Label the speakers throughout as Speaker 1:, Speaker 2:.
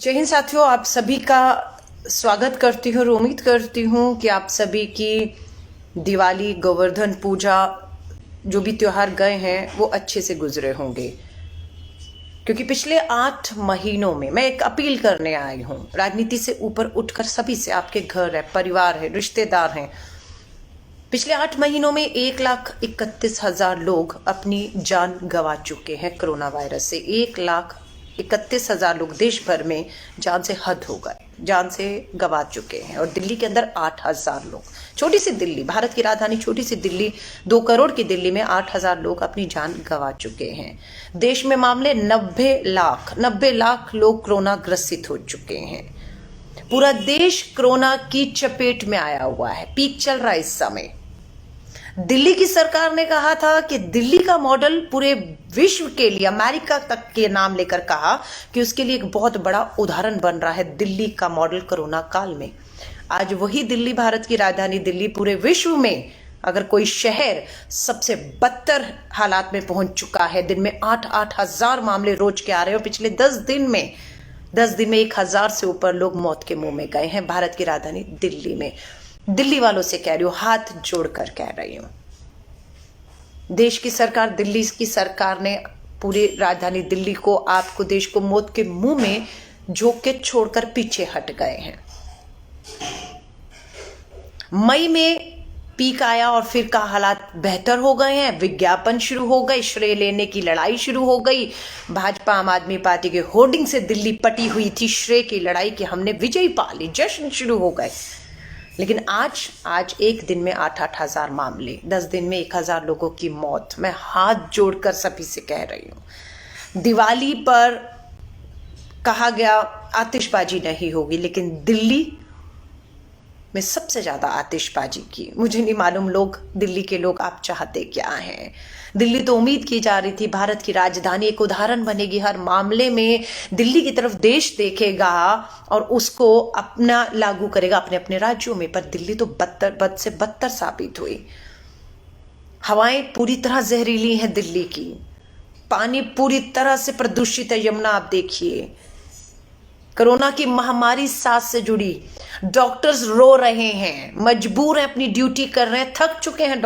Speaker 1: जय हिंद साथियों, आप सभी का स्वागत करती हूँ और उम्मीद करती हूँ कि आप सभी की दिवाली, गोवर्धन पूजा, जो भी त्योहार गए हैं वो अच्छे से गुजरे होंगे। क्योंकि पिछले 8 महीनों में मैं एक अपील करने आई हूँ, राजनीति से ऊपर उठकर सभी से, आपके घर है, परिवार है, रिश्तेदार हैं। पिछले 8 महीनों में 1,31,000 लोग अपनी जान गंवा चुके हैं कोरोना वायरस से। 1,31,000 लोग देश भर में जान से हद हो गए, जान से गंवा चुके हैं। और दिल्ली के अंदर 8,000 लोग, छोटी सी दिल्ली, भारत की राजधानी छोटी सी दिल्ली, 2 करोड़ की दिल्ली में 8,000 लोग अपनी जान गंवा चुके हैं। देश में मामले 90 लाख लोग कोरोना ग्रसित हो चुके हैं। पूरा देश कोरोना की चपेट में आया हुआ है, पीक चल रहा है इस समय। दिल्ली की सरकार ने कहा था कि दिल्ली का मॉडल पूरे विश्व के लिए, अमेरिका तक के नाम लेकर कहा कि उसके लिए एक बहुत बड़ा उदाहरण बन रहा है दिल्ली का मॉडल कोरोना काल में। आज वही दिल्ली, भारत की राजधानी दिल्ली, पूरे विश्व में अगर कोई शहर सबसे बदतर हालात में पहुंच चुका है। दिन में 8-8 हजार मामले रोज के आ रहे हैं और पिछले 10 दिन में 1,000 से ऊपर लोग मौत के मुंह में गए हैं भारत की राजधानी दिल्ली में। दिल्ली वालों से कह रही हूं, हाथ जोड़कर कह रही हूं, देश की सरकार, दिल्ली की सरकार ने पूरी राजधानी दिल्ली को, आपको, देश को मौत के मुंह में झोंक के छोड़कर पीछे हट गए हैं। मई में पीक आया और फिर का हालात बेहतर हो गए हैं। विज्ञापन शुरू हो गए, श्रेय लेने की लड़ाई शुरू हो गई। भाजपा आम आदमी पार्टी के होर्डिंग से दिल्ली पटी हुई थी श्रेय की लड़ाई कि हमने विजय पा ली, जश्न शुरू हो गए। लेकिन आज एक दिन में 8-8 हजार मामले, 10 दिन में 1,000 लोगों की मौत। मैं हाथ जोड़कर सभी से कह रही हूं, दिवाली पर कहा गया आतिशबाजी नहीं होगी, लेकिन दिल्ली में सबसे ज्यादा आतिशबाजी की। मुझे नहीं मालूम लोग, दिल्ली के लोग, आप चाहते क्या हैं। दिल्ली तो उम्मीद की जा रही थी भारत की राजधानी एक उदाहरण बनेगी, हर मामले में दिल्ली की तरफ देश देखेगा और उसको अपना लागू करेगा अपने अपने राज्यों में। पर दिल्ली तो बद से बदतर साबित हुई। हवाएं पूरी तरह जहरीली हैं दिल्ली की, पानी पूरी तरह से प्रदूषित है। यमुना आप देखिए, कोरोना की महामारी सांस से जुड़ी, डॉक्टर्स रो रहे हैं, मजबूर हैं, अपनी ड्यूटी कर रहे हैं, थक चुके हैं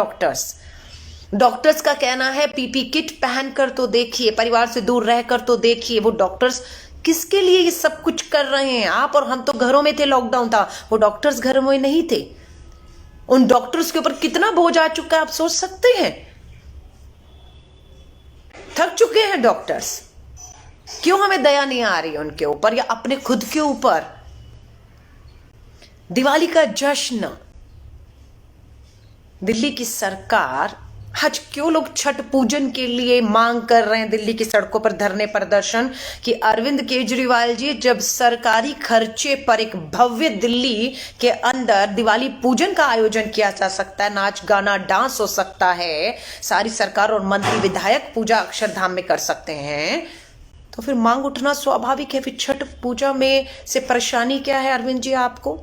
Speaker 1: डॉक्टर्स का कहना है पीपी किट पहनकर तो देखिए, परिवार से दूर रहकर तो देखिए। वो डॉक्टर्स किसके लिए ये सब कुछ कर रहे हैं? आप और हम तो घरों में थे, लॉकडाउन था, वो डॉक्टर्स घरों में नहीं थे। उन डॉक्टर्स के ऊपर कितना बोझ आ चुका है आप सोच सकते हैं। थक चुके हैं डॉक्टर्स। क्यों हमें दया नहीं आ रही उनके ऊपर या अपने खुद के ऊपर? दिवाली का जश्न, दिल्ली की सरकार, आज क्यों लोग छठ पूजन के लिए मांग कर रहे हैं दिल्ली की सड़कों पर धरने प्रदर्शन कि अरविंद केजरीवाल जी, जब सरकारी खर्चे पर एक भव्य दिल्ली के अंदर दिवाली पूजन का आयोजन किया जा सकता है, नाच गाना डांस हो सकता है, सारी सरकार और मंत्री विधायक पूजा अक्षरधाम में कर सकते हैं, तो फिर मांग उठना स्वाभाविक है। फिर छठ पूजा में से परेशानी क्या है अरविंद जी आपको?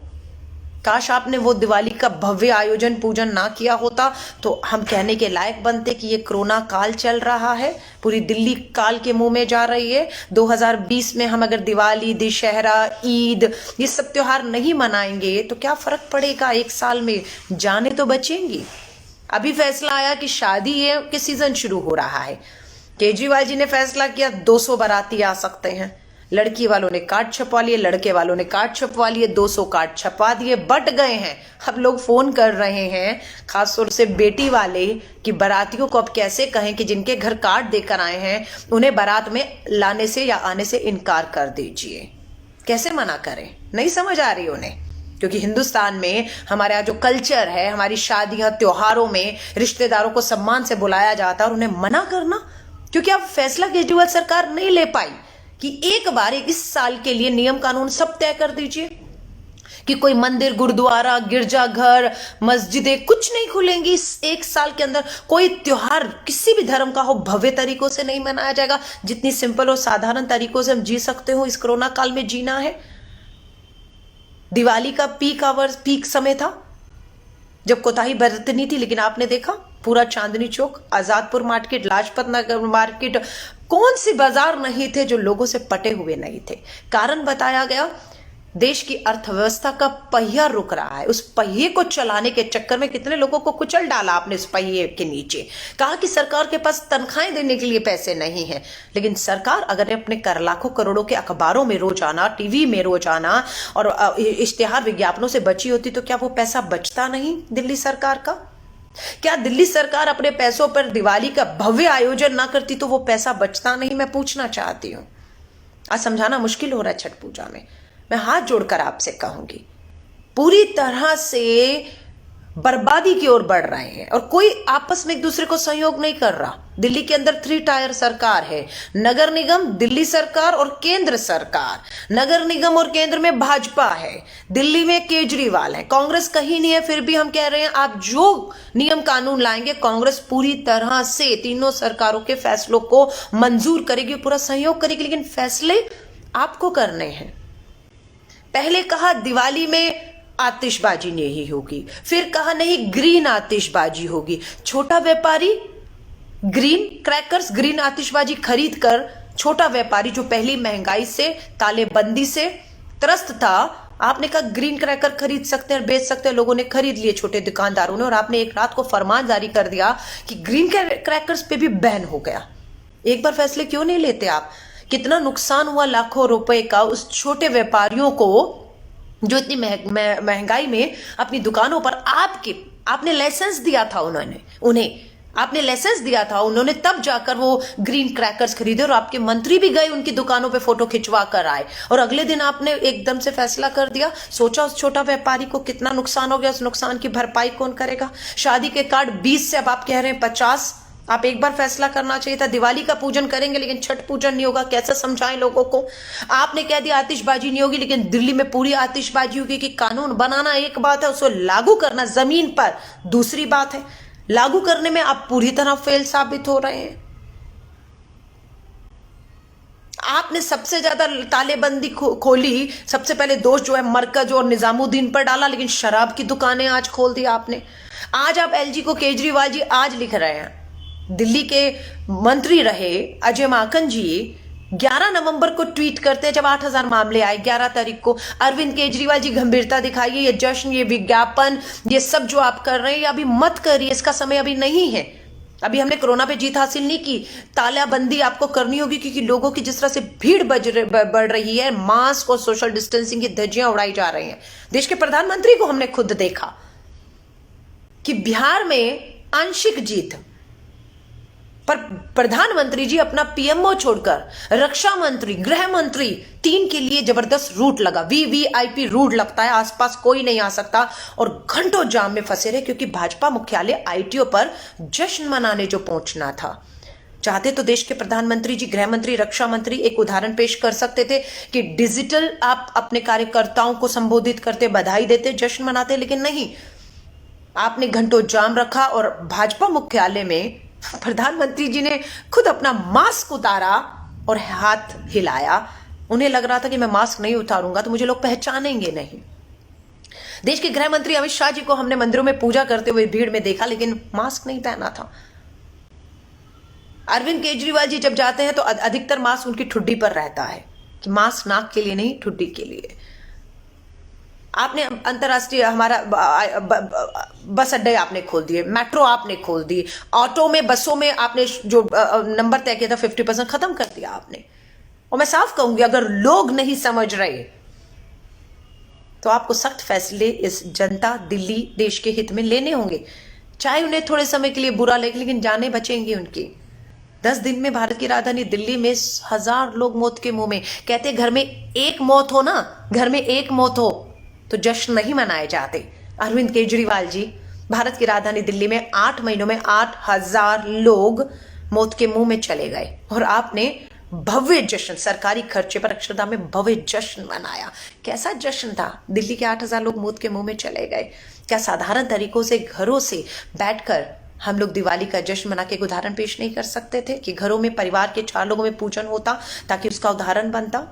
Speaker 1: काश आपने वो दिवाली का भव्य आयोजन पूजन ना किया होता तो हम कहने के लायक बनते कि ये कोरोना काल चल रहा है, पूरी दिल्ली काल के मुंह में जा रही है। 2020 में हम अगर दिवाली, दशहरा, ईद, ये सब त्योहार नहीं मनाएंगे तो क्या फर्क पड़ेगा? एक साल में जाने तो बचेंगी। अभी फैसला आया कि शादी के सीजन शुरू हो रहा है, केजरीवाल जी ने फैसला किया 200 बाराती आ सकते हैं। लड़की वालों ने कार्ड छपवा लिए, लड़के वालों ने कार्ड छपवा लिए, 200 कार्ड छपवा दिए, बट गए हैं। अब लोग फोन कर रहे हैं, खासतौर से बेटी वाले, कि बारातियों को अब कैसे कहें कि जिनके घर कार्ड देकर आए हैं उन्हें बारात में लाने से या आने से इनकार कर दीजिए। कैसे मना करें, नहीं समझ आ रही उन्हें। क्योंकि हिंदुस्तान में हमारे यहाँ जो कल्चर है, हमारी शादियां, त्योहारों में रिश्तेदारों को सम्मान से बुलाया जाता है और उन्हें मना करना, क्योंकि अब फैसला केजरीवाल सरकार नहीं ले पाई कि एक बार इस साल के लिए नियम कानून सब तय कर दीजिए कि कोई मंदिर, गुरुद्वारा, गिरजाघर, मस्जिदें कुछ नहीं खुलेंगी इस एक साल के अंदर। कोई त्योहार किसी भी धर्म का हो भव्य तरीकों से नहीं मनाया जाएगा। जितनी सिंपल और साधारण तरीकों से हम जी सकते हो इस कोरोना काल में जीना है। दिवाली का पीक समय था जब कोताही बरतनी थी, लेकिन आपने देखा पूरा चांदनी चौक, आजादपुर मार्केट, लाजपत नगर मार्केट, कौन सी बाजार नहीं थे जो लोगों से पटे हुए नहीं थे। कारण बताया गया, देश की अर्थव्यवस्था का पहिया रुक रहा है। उस पहिए को चलाने के चक्कर में कितने लोगों को कुचल डाला आपने इस पहिए के नीचे। कहा कि सरकार के पास तनख्वाहें देने के लिए पैसे नहीं है, लेकिन सरकार अगर अपने कर लाखों करोड़ों के अखबारों में रोजाना, टीवी में रोजाना और इश्तिहार विज्ञापनों से बची होती तो क्या वो पैसा बचता नहीं दिल्ली सरकार का? क्या दिल्ली सरकार अपने पैसों पर दिवाली का भव्य आयोजन ना करती तो वो पैसा बचता नहीं? मैं पूछना चाहती हूं। आज समझाना मुश्किल हो रहा है छठ पूजा में। मैं हाथ जोड़कर आपसे कहूंगी, पूरी तरह से बर्बादी की ओर बढ़ रहे हैं और कोई आपस में एक दूसरे को सहयोग नहीं कर रहा। दिल्ली के अंदर 3 टायर सरकार है, नगर निगम, दिल्ली सरकार और केंद्र सरकार। नगर निगम और केंद्र में भाजपा है, दिल्ली में केजरीवाल है, कांग्रेस कहीं नहीं है। फिर भी हम कह रहे हैं आप जो नियम कानून लाएंगे कांग्रेस पूरी तरह से तीनों सरकारों के फैसलों को मंजूर करेगी, पूरा सहयोग करेगी, लेकिन फैसले आपको करने हैं। पहले कहा दिवाली में आतिशबाजी नहीं होगी, फिर कहा नहीं ग्रीन आतिशबाजी होगी। छोटा व्यापारी ग्रीन क्रैकर्स, ग्रीन आतिशबाजी खरीद कर, छोटा व्यापारी जो पहली महंगाई से, तालेबंदी से त्रस्त था, आपने कहा ग्रीन क्रैकर खरीद सकते हैं, बेच सकते हैं। लोगों ने खरीद लिए, छोटे दुकानदारों ने, और आपने एक रात को फरमान जारी कर दिया कि ग्रीन क्रैकर्स पे भी बैन हो गया। एक बार फैसले क्यों नहीं लेते आप? कितना नुकसान हुआ लाखों रुपए का उस छोटे व्यापारियों को जो इतनी महंगाई में अपनी दुकानों पर आपने लाइसेंस दिया था, उन्हें आपने लाइसेंस दिया था, उन्होंने तब जाकर वो ग्रीन क्रैकर्स खरीदे और आपके मंत्री भी गए उनकी दुकानों पे फोटो खिंचवा कर आए, और अगले दिन आपने एकदम से फैसला कर दिया। सोचा उस छोटा व्यापारी को कितना नुकसान हो गया, उस नुकसान की भरपाई कौन करेगा? शादी के कार्ड 20 से अब आप कह रहे हैं 50। आप एक बार फैसला करना चाहिए था। दिवाली का पूजन करेंगे लेकिन छठ पूजन नहीं होगा, कैसे समझाएं लोगों को? आपने कह दिया आतिशबाजी नहीं होगी, लेकिन दिल्ली में पूरी आतिशबाजी होगी। कि कानून बनाना एक बात है, उसको लागू करना जमीन पर दूसरी बात है। लागू करने में आप पूरी तरह फेल साबित हो रहे हैं। आपने सबसे ज्यादा तालेबंदी खोली, सबसे पहले दोष जो है मरकज और निजामुद्दीन पर डाला, लेकिन शराब की दुकानें आज खोल दी आपने। आज आप एलजी को केजरीवाल जी आज लिख रहे हैं। दिल्ली के मंत्री रहे अजय माकन जी 11 नवंबर को ट्वीट करते हैं, जब 8000 मामले आए 11 तारीख को, अरविंद केजरीवाल जी गंभीरता दिखाइए, ये जश्न, ये विज्ञापन, ये सब जो आप कर रहे हैं, ये अभी मत करिए, इसका समय अभी नहीं है। अभी हमने कोरोना पे जीत हासिल नहीं की, तालाबंदी आपको करनी होगी, क्योंकि लोगों की जिस तरह से भीड़ बढ़ रही है, मास्क और सोशल डिस्टेंसिंग की धज्जियां उड़ाई जा रही हैं। देश के प्रधानमंत्री को हमने खुद देखा कि बिहार में आंशिक जीत, पर प्रधानमंत्री जी अपना पीएमओ छोड़कर रक्षा मंत्री, गृह मंत्री 3 के लिए जबरदस्त रूट लगा, वीवीआईपी रूट लगता है, आसपास कोई नहीं आ सकता, और घंटों जाम में फंसे रहे, क्योंकि भाजपा मुख्यालय आईटीओ पर जश्न मनाने जो पहुंचना था। चाहते तो देश के प्रधानमंत्री जी, गृह मंत्री, रक्षा मंत्री एक उदाहरण पेश कर सकते थे कि डिजिटल आप अपने कार्यकर्ताओं को संबोधित करते, बधाई देते, जश्न मनाते, लेकिन नहीं, आपने घंटों जाम रखा। और भाजपा मुख्यालय में प्रधानमंत्री जी ने खुद अपना मास्क उतारा और हाथ हिलाया। उन्हें लग रहा था कि मैं मास्क नहीं उतारूंगा तो मुझे लोग पहचानेंगे नहीं। देश के गृह मंत्री अमित शाह जी को हमने मंदिरों में पूजा करते हुए भीड़ में देखा, लेकिन मास्क नहीं पहना था। अरविंद केजरीवाल जी जब जाते हैं तो अधिकतर मास्क उनकी ठुड्डी पर रहता है, कि मास्क नाक के लिए नहीं, ठुड्डी के लिए। आपने अंतरराष्ट्रीय हमारा बस अड्डे आपने खोल दिए, मेट्रो आपने खोल दी, ऑटो में, बसों में आपने जो नंबर तय किया था 50% खत्म कर दिया आपने। और मैं साफ कहूंगी, अगर लोग नहीं समझ रहे तो आपको सख्त फैसले इस जनता, दिल्ली, देश के हित में लेने होंगे। चाहे उन्हें थोड़े समय के लिए बुरा लगे, लेकिन जानें बचेंगी उनकी। 10 दिन में भारत की राजधानी दिल्ली में 1000 लोग मौत के मुंह में। कहते घर में एक मौत हो ना, घर में एक मौत हो तो जश्न नहीं मनाए जाते। अरविंद केजरीवाल जी, भारत की राजधानी दिल्ली में 8 महीनों में 8000 लोग मौत के मुंह में चले गए, और आपने भव्य जश्न, सरकारी खर्चे पर अक्षरधाम में भव्य जश्न मनाया। कैसा जश्न था? दिल्ली के 8000 लोग मौत के मुंह में चले गए। क्या साधारण तरीकों से घरों से बैठकर हम लोग दिवाली का जश्न मना के एक उदाहरण पेश नहीं कर सकते थे कि घरों में परिवार के 4 लोगों में पूजन होता ताकि उसका उदाहरण बनता?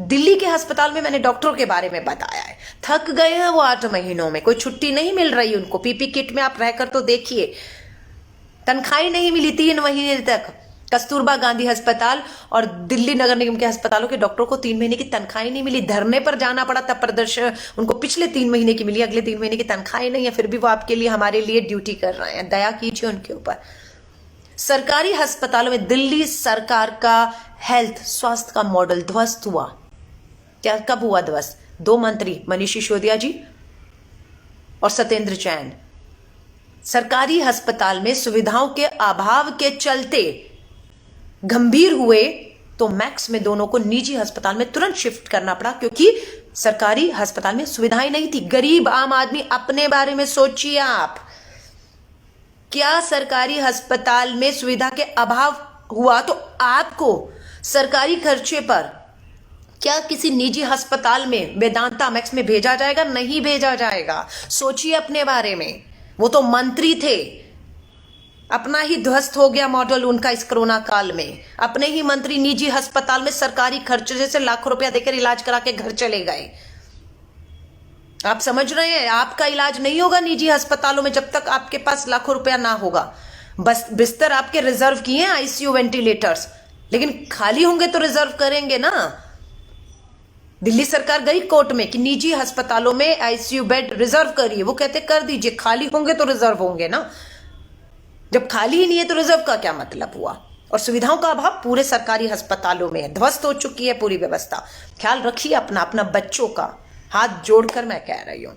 Speaker 1: दिल्ली के अस्पताल में मैंने डॉक्टरों के बारे में बताया है, थक गए हैं वो 8 महीनों में, कोई छुट्टी नहीं मिल रही उनको। पीपी किट में आप रहकर तो देखिए, तनख्वाही नहीं मिली 3 महीने तक, कस्तूरबा गांधी अस्पताल और दिल्ली नगर निगम के अस्पतालों के डॉक्टरों को 3 महीने की तनख्वाही नहीं मिली, धरने पर जाना पड़ा, तब प्रदर्शन उनको पिछले 3 महीने की मिली, अगले 3 महीने की तनख्वाही नहीं है, फिर भी वो आपके लिए हमारे लिए ड्यूटी कर रहे हैं। दया कीजिए उनके ऊपर। सरकारी अस्पतालों में दिल्ली सरकार का हेल्थ स्वास्थ्य का मॉडल ध्वस्त हुआ। क्या कब हुआ ध्वस्त? 2 मंत्री मनीष सिसोदिया जी और सत्येंद्र जैन सरकारी अस्पताल में सुविधाओं के अभाव के चलते गंभीर हुए, तो मैक्स में दोनों को निजी अस्पताल में तुरंत शिफ्ट करना पड़ा, क्योंकि सरकारी अस्पताल में सुविधाएं नहीं थी। गरीब आम आदमी, अपने बारे में सोचिए आप, क्या सरकारी अस्पताल में सुविधा के अभाव हुआ तो आपको सरकारी खर्चे पर क्या किसी निजी अस्पताल में वेदांता मैक्स में भेजा जाएगा? नहीं भेजा जाएगा। सोचिए अपने बारे में। वो तो मंत्री थे, अपना ही ध्वस्त हो गया मॉडल उनका इस कोरोना काल में। अपने ही मंत्री निजी अस्पताल में सरकारी खर्चे जैसे लाखों रुपया देकर इलाज करा के घर चले गए। आप समझ रहे हैं? आपका इलाज नहीं होगा निजी अस्पतालों में जब तक आपके पास लाखों रुपया ना होगा। बस बिस्तर आपके रिजर्व किए हैं, आईसीयू वेंटिलेटर्स, लेकिन खाली होंगे तो रिजर्व करेंगे ना। दिल्ली सरकार गई कोर्ट में कि निजी अस्पतालों में आईसीयू बेड रिजर्व करिए, वो कहते कर दीजिए, खाली होंगे तो रिजर्व होंगे ना। जब खाली ही नहीं है तो रिजर्व का क्या मतलब हुआ? और सुविधाओं का अभाव पूरे सरकारी अस्पतालों में है, ध्वस्त हो चुकी है पूरी व्यवस्था। ख्याल रखिए अपना बच्चों का, हाथ जोड़कर मैं कह रही हूं।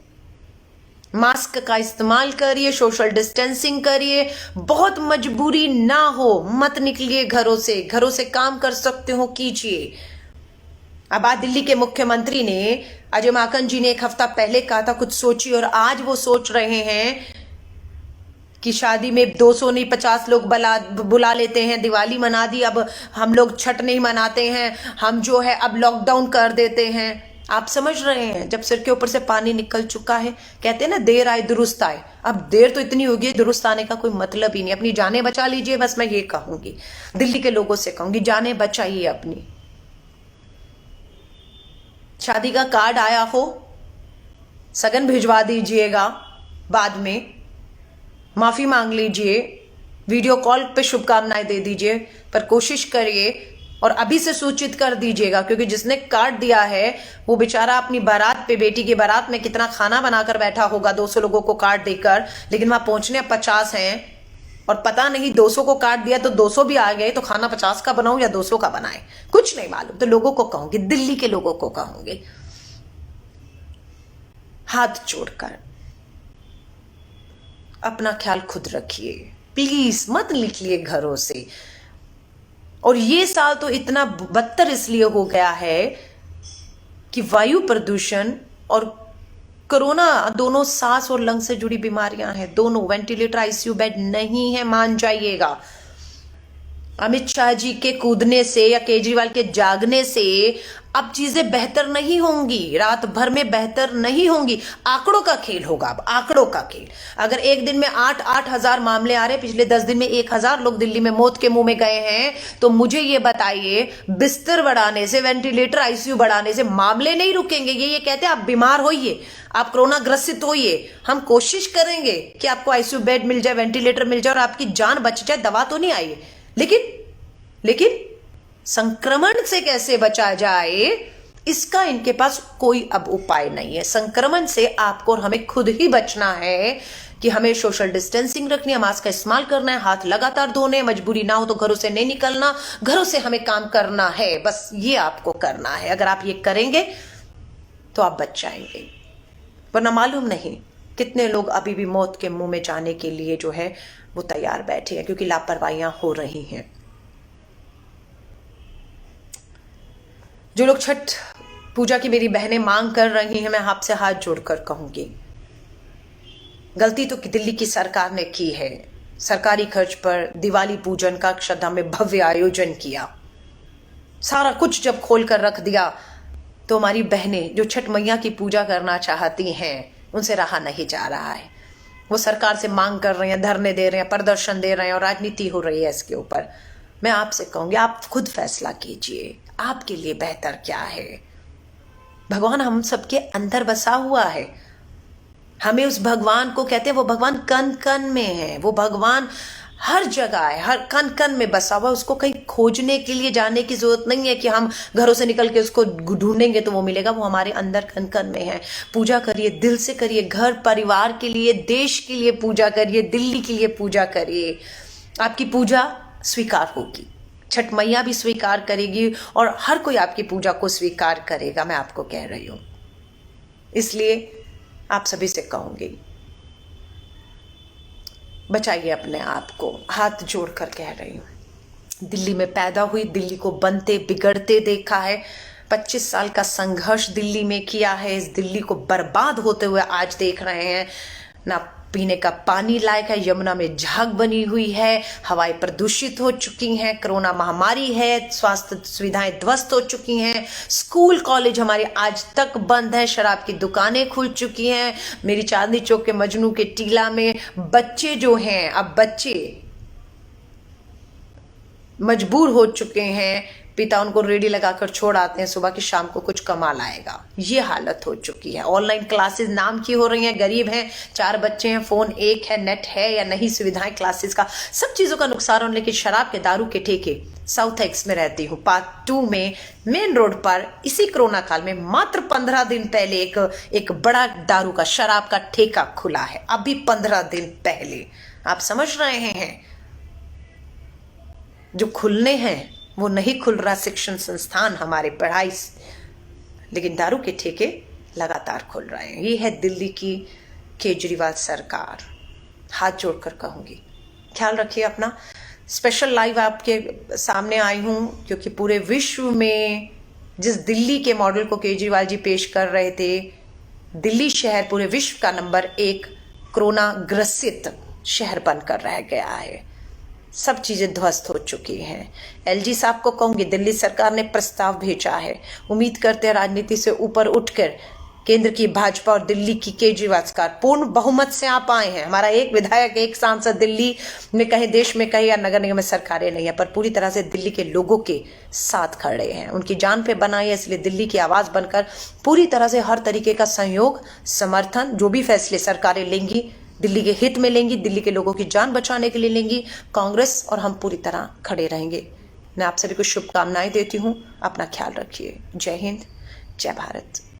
Speaker 1: मास्क का इस्तेमाल करिए, सोशल डिस्टेंसिंग करिए, बहुत मजबूरी ना हो मत निकलिए घरों से काम कर सकते हो कीजिए। अब आज दिल्ली के मुख्यमंत्री ने, अजय माकन जी ने 1 हफ्ता पहले कहा था कुछ सोचिए, और आज वो सोच रहे हैं कि शादी में 200 नहीं 50 लोग बुला लेते हैं, दिवाली मना दी, अब हम लोग छठ नहीं मनाते हैं, हम जो है अब लॉकडाउन कर देते हैं। आप समझ रहे हैं? जब सिर के ऊपर से पानी निकल चुका है, कहते हैं ना देर आए दुरुस्त आए। अब देर तो इतनी होगी, दुरुस्त आने का कोई मतलब ही नहीं। अपनी जानें बचा लीजिए, बस मैं ये कहूंगी, दिल्ली के लोगों से कहूंगी, जानें बचाइए अपनी। शादी का कार्ड आया हो, सगन भिजवा दीजिएगा, बाद में माफी मांग लीजिए, वीडियो कॉल पे शुभकामनाएं दे दीजिए, पर कोशिश करिए और अभी से सूचित कर दीजिएगा, क्योंकि जिसने कार्ड दिया है वो बेचारा अपनी बारात पे, बेटी की बारात में कितना खाना बनाकर बैठा होगा 200 लोगों को कार्ड देकर, लेकिन वहां पहुंचने 50 हैं और पता नहीं 200 को कार्ड दिया तो 200 भी आ गए, तो खाना 50 का बनाऊं या 200 का बनाए, कुछ नहीं मालूम। तो लोगों को कहूंगी, दिल्ली के लोगों को कहूंगी, हाथ जोड़कर अपना ख्याल खुद रखिए, प्लीज मत निकलिए घरों से। और ये साल तो इतना बदतर इसलिए हो गया है कि वायु प्रदूषण और कोरोना दोनों सांस और लंग से जुड़ी बीमारियां हैं, दोनों। वेंटिलेटर आईसीयू बेड नहीं है, मान जाइएगा। अमित शाह जी के कूदने से या केजरीवाल के जागने से अब चीजें बेहतर नहीं होंगी, रात भर में बेहतर नहीं होंगी। आंकड़ों का खेल होगा अब, आंकड़ों का खेल। अगर एक दिन में 8 हजार मामले आ रहे, पिछले 10 दिन में 1000 लोग दिल्ली में मौत के मुंह में गए हैं, तो मुझे ये बताइए, बिस्तर बढ़ाने से, वेंटिलेटर आईसीयू बढ़ाने से मामले नहीं रुकेंगे। ये कहते हैं आप बीमार होइए, आप कोरोना ग्रसित होइए, हम कोशिश करेंगे कि आपको आईसीयू बेड मिल जाए, वेंटिलेटर मिल जाए और आपकी जान बच जाए, दवा तो नहीं आई, लेकिन संक्रमण से कैसे बचा जाए, इसका इनके पास कोई अब उपाय नहीं है। संक्रमण से आपको और हमें खुद ही बचना है कि हमें सोशल डिस्टेंसिंग रखनी है, मास्क का इस्तेमाल करना है, हाथ लगातार धोने, मजबूरी ना हो तो घरों से नहीं निकलना, घरों से हमें काम करना है, बस ये आपको करना है। अगर आप ये करेंगे तो आप बच जाएंगे, वरना मालूम नहीं कितने लोग अभी भी मौत के मुंह में जाने के लिए जो है वो तैयार बैठे हैं, क्योंकि लापरवाहियां हो रही हैं। जो लोग छठ पूजा की मेरी बहनें मांग कर रही हैं, मैं आपसे हाथ जोड़कर कहूंगी, गलती तो दिल्ली की सरकार ने की है। सरकारी खर्च पर दिवाली पूजन का अक्षरधाम में भव्य आयोजन किया, सारा कुछ जब खोल कर रख दिया, तो हमारी बहनें जो छठ मैया की पूजा करना चाहती हैं, उनसे रहा नहीं जा रहा है। वो सरकार से मांग कर रही हैं, धरने दे रहे हैं, प्रदर्शन दे रहे हैं और राजनीति हो रही है इसके ऊपर। मैं आपसे कहूंगी, आप खुद फैसला कीजिए, आपके लिए बेहतर क्या है। भगवान हम सबके अंदर बसा हुआ है, हमें उस भगवान को कहते हैं, वो भगवान कण कण में है, वो भगवान हर जगह है, हर कन कन में बसा हुआ। उसको कहीं खोजने के लिए जाने की जरूरत नहीं है कि हम घरों से निकल के उसको ढूंढेंगे तो वो मिलेगा। वो हमारे अंदर कन कन में है। पूजा करिए, दिल से करिए, घर परिवार के लिए, देश के लिए पूजा करिए, दिल्ली के लिए पूजा करिए। आपकी पूजा स्वीकार होगी, छठ मैया भी स्वीकार करेगी और हर कोई आपकी पूजा को स्वीकार करेगा। मैं आपको कह रही हूं, इसलिए आप सभी से कहूंगी, बचाइए अपने आप को, हाथ जोड़कर कह रही हूं। दिल्ली में पैदा हुई, दिल्ली को बनते बिगड़ते देखा है, 25 साल का संघर्ष दिल्ली में किया है। इस दिल्ली को बर्बाद होते हुए आज देख रहे हैं। ना पीने का पानी लायक है, यमुना में झाग बनी हुई है, हवाएं प्रदूषित हो चुकी हैं, कोरोना महामारी है, स्वास्थ्य सुविधाएं ध्वस्त हो चुकी हैं, स्कूल कॉलेज हमारे आज तक बंद है, शराब की दुकानें खुल चुकी हैं। मेरी चांदनी चौक के मजनू के टीला में बच्चे जो हैं, अब बच्चे मजबूर हो चुके हैं, पिता उनको रेडी लगाकर छोड़ आते हैं, सुबह की शाम को कुछ कमा लाएगा। ये हालत हो चुकी है। ऑनलाइन क्लासेस नाम की हो रही हैं, गरीब हैं, 4 बच्चे हैं, फोन एक है, नेट है या नहीं, सुविधाएं क्लासेस का, सब चीजों का नुकसान हो। लेकिन शराब के दारू के ठेके, साउथ एक्स में रहती हूँ, पार्ट 2 में मेन रोड पर इसी कोरोना काल में मात्र 15 दिन पहले एक बड़ा दारू का, शराब का ठेका खुला है। अभी 15 दिन पहले, आप समझ रहे हैं, जो खुलने हैं वो नहीं खुल रहा शिक्षण संस्थान हमारे, पढ़ाई, लेकिन दारू के ठेके लगातार खुल रहे हैं। ये है दिल्ली की केजरीवाल सरकार। हाथ जोड़कर कहूंगी, ख्याल रखिए अपना। स्पेशल लाइव आपके सामने आई हूं क्योंकि पूरे विश्व में जिस दिल्ली के मॉडल को केजरीवाल जी पेश कर रहे थे, दिल्ली शहर पूरे विश्व का नंबर 1 कोरोना ग्रसित शहर बनकर रह गया है। सब चीजें ध्वस्त हो चुकी हैं। एलजी साहब को कहूंगी, दिल्ली सरकार ने प्रस्ताव भेजा है, उम्मीद करते हैं राजनीति से ऊपर उठकर केंद्र की भाजपा और दिल्ली की केजरीवाल सरकार पूर्ण बहुमत से आप आए हैं। हमारा एक विधायक, एक सांसद दिल्ली में कहे, देश में कहे या नगर निगम में सरकारें नहीं है, पर पूरी तरह से दिल्ली के लोगों के साथ खड़े हैं, उनकी जान पे बनाई है। इसलिए दिल्ली की आवाज बनकर पूरी तरह से हर तरीके का सहयोग, समर्थन, जो भी फैसले सरकारें लेंगी दिल्ली के हित में लेंगी, दिल्ली के लोगों की जान बचाने के लिए लेंगी। कांग्रेस और हम पूरी तरह खड़े रहेंगे। मैं आप सभी को शुभकामनाएं देती हूं। अपना ख्याल रखिए। जय हिंद, जय भारत।